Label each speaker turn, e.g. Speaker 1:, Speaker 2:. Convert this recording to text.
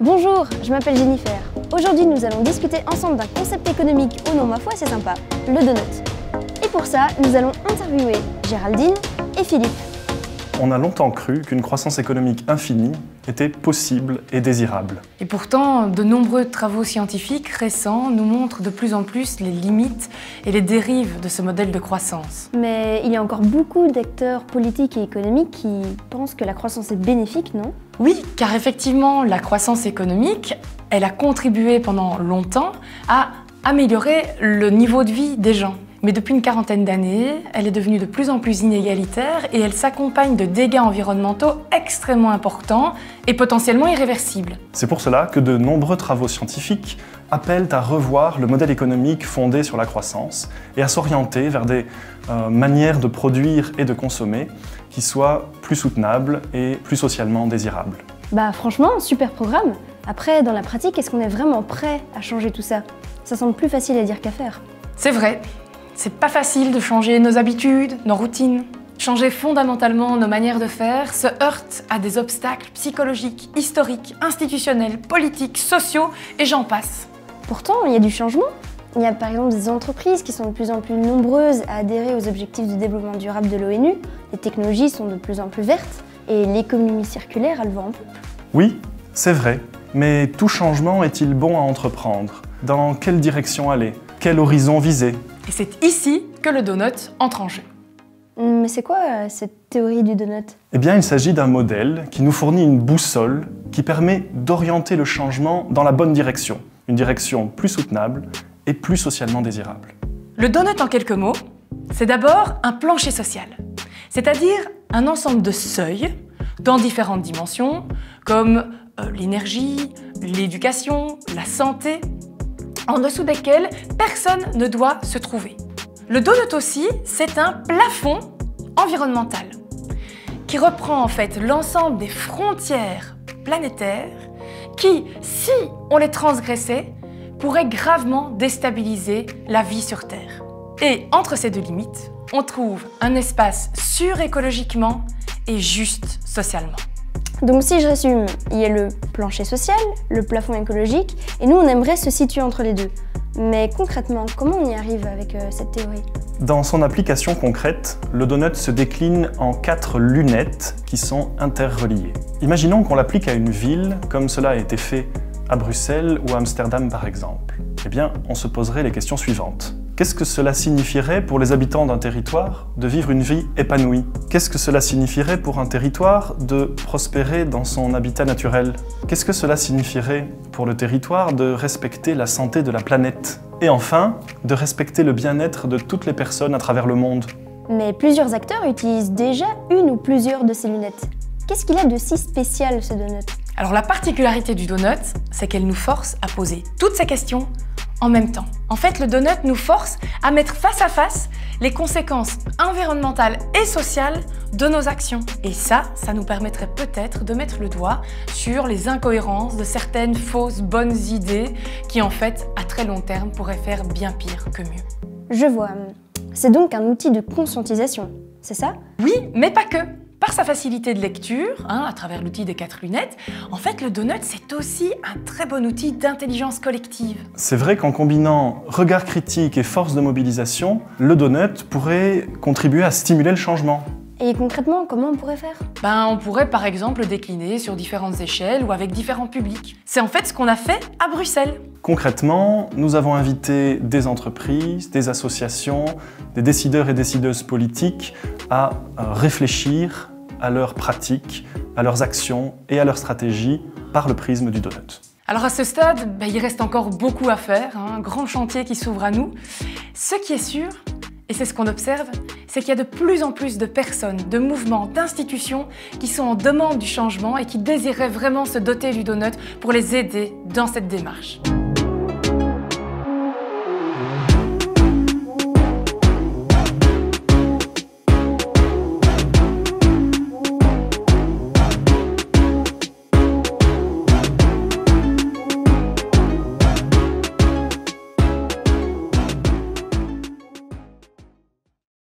Speaker 1: Bonjour, je m'appelle Jennifer. Aujourd'hui, nous allons discuter ensemble d'un concept économique, oh non, ma foi, c'est sympa, le donut. Et pour ça, nous allons interviewer Géraldine et Philippe.
Speaker 2: On a longtemps cru qu'une croissance économique infinie était possible et désirable.
Speaker 3: Et pourtant, de nombreux travaux scientifiques récents nous montrent de plus en plus les limites et les dérives de ce modèle de croissance.
Speaker 1: Mais il y a encore beaucoup d'acteurs politiques et économiques qui pensent que la croissance est bénéfique, non?
Speaker 3: Oui, car effectivement, la croissance économique, elle a contribué pendant longtemps à améliorer le niveau de vie des gens. Mais depuis une quarantaine d'années, elle est devenue de plus en plus inégalitaire et elle s'accompagne de dégâts environnementaux extrêmement importants et potentiellement irréversibles.
Speaker 2: C'est pour cela que de nombreux travaux scientifiques appellent à revoir le modèle économique fondé sur la croissance et à s'orienter vers des manières de produire et de consommer qui soient plus soutenables et plus socialement désirables.
Speaker 1: Bah franchement, super programme. Après, dans la pratique, est-ce qu'on est vraiment prêt à changer tout ça? Ça semble plus facile à dire qu'à faire.
Speaker 3: C'est vrai. C'est pas facile de changer nos habitudes, nos routines. Changer fondamentalement nos manières de faire se heurte à des obstacles psychologiques, historiques, institutionnels, politiques, sociaux et j'en passe.
Speaker 1: Pourtant, il y a du changement. Il y a par exemple des entreprises qui sont de plus en plus nombreuses à adhérer aux objectifs du développement durable de l'ONU. Les technologies sont de plus en plus vertes et l'économie circulaire a le vent en poupe.
Speaker 2: Oui, c'est vrai. Mais tout changement est-il bon à entreprendre? Dans quelle direction aller? Quel horizon viser?
Speaker 3: Et c'est ici que le donut entre en jeu.
Speaker 1: Mais c'est quoi cette théorie du donut?
Speaker 2: Eh bien, il s'agit d'un modèle qui nous fournit une boussole qui permet d'orienter le changement dans la bonne direction. Une direction plus soutenable et plus socialement désirable.
Speaker 3: Le donut, en quelques mots, c'est d'abord un plancher social. C'est-à-dire un ensemble de seuils dans différentes dimensions, comme l'énergie, l'éducation, la santé, en dessous desquels personne ne doit se trouver. Le donut aussi, c'est un plafond environnemental qui reprend en fait l'ensemble des frontières planétaires qui, si on les transgressait, pourraient gravement déstabiliser la vie sur Terre. Et entre ces deux limites, on trouve un espace sûr écologiquement et juste socialement.
Speaker 1: Donc si je résume, il y a le plancher social, le plafond écologique, et nous on aimerait se situer entre les deux. Mais concrètement, comment on y arrive avec cette théorie?
Speaker 2: Dans son application concrète, le donut se décline en 4 lunettes qui sont interreliées. Imaginons qu'on l'applique à une ville, comme cela a été fait à Bruxelles ou à Amsterdam par exemple. Eh bien, on se poserait les questions suivantes. Qu'est-ce que cela signifierait pour les habitants d'un territoire de vivre une vie épanouie? Qu'est-ce que cela signifierait pour un territoire de prospérer dans son habitat naturel? Qu'est-ce que cela signifierait pour le territoire de respecter la santé de la planète? Et enfin, de respecter le bien-être de toutes les personnes à travers le monde?
Speaker 1: Mais plusieurs acteurs utilisent déjà une ou plusieurs de ces lunettes. Qu'est-ce qu'il a de si spécial ce donut?
Speaker 3: Alors la particularité du donut, c'est qu'elle nous force à poser toutes ces questions en même temps. En fait, le donut nous force à mettre face à face les conséquences environnementales et sociales de nos actions. Et ça nous permettrait peut-être de mettre le doigt sur les incohérences de certaines fausses bonnes idées qui, en fait, à très long terme, pourraient faire bien pire que mieux.
Speaker 1: Je vois. C'est donc un outil de conscientisation, c'est ça?
Speaker 3: Oui, mais pas que. Par sa facilité de lecture, à travers l'outil des 4 lunettes, en fait, le donut, c'est aussi un très bon outil d'intelligence collective.
Speaker 2: C'est vrai qu'en combinant regard critique et force de mobilisation, le donut pourrait contribuer à stimuler le changement.
Speaker 1: Et concrètement, comment on pourrait faire?
Speaker 3: On pourrait par exemple le décliner sur différentes échelles ou avec différents publics. C'est en fait ce qu'on a fait à Bruxelles.
Speaker 2: Concrètement, nous avons invité des entreprises, des associations, des décideurs et décideuses politiques à réfléchir à leurs pratiques, à leurs actions et à leurs stratégies par le prisme du donut.
Speaker 3: Alors à ce stade, il reste encore beaucoup à faire, un grand chantier qui s'ouvre à nous. Ce qui est sûr, et c'est ce qu'on observe, c'est qu'il y a de plus en plus de personnes, de mouvements, d'institutions qui sont en demande du changement et qui désiraient vraiment se doter du donut pour les aider dans cette démarche.